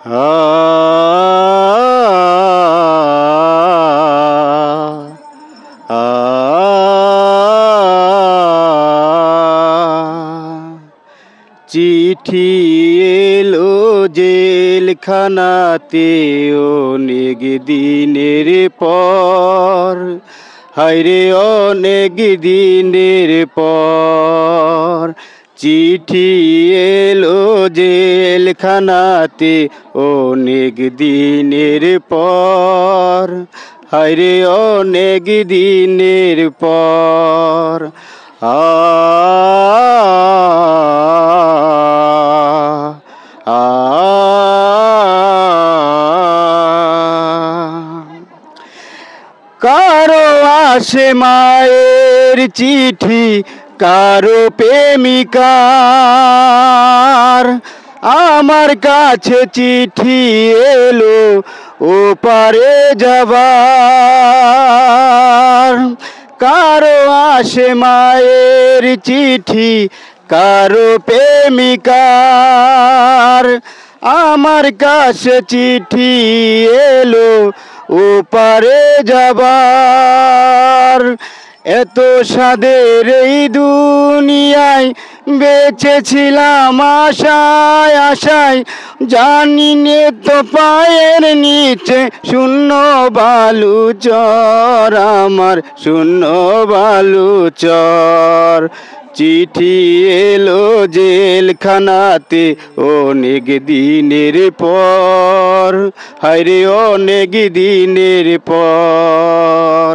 আ চিঠি এলো জেলখানাতে অনেক দিনের পর, হায়রে অনেক দিনের পর। চিঠি এলো জেলখানাতে অনেক দিনের পর, হায়রে অনেক দিনের পর। আ আ কারো আসে মায়ের চিঠি, কারো প্রেমিকার। আমার কাছে চিঠি এলো ওপারে যাবার। কারো আসে মায়ের চিঠি, কারো প্রেমিকার। আমার কাছে চিঠি এলো ওপারে যাবার। এত সাদের এই দুনিয়ায় বেঁচেছিলাম আশায় আশায়, জানি নে তো পায়ের নিচে শূন্য বালুচর, আমার শূন্য বালুচর। চিঠি এলো জেলখানাতে অনেক দিনের পর, হায়রে অনেক দিনের পর।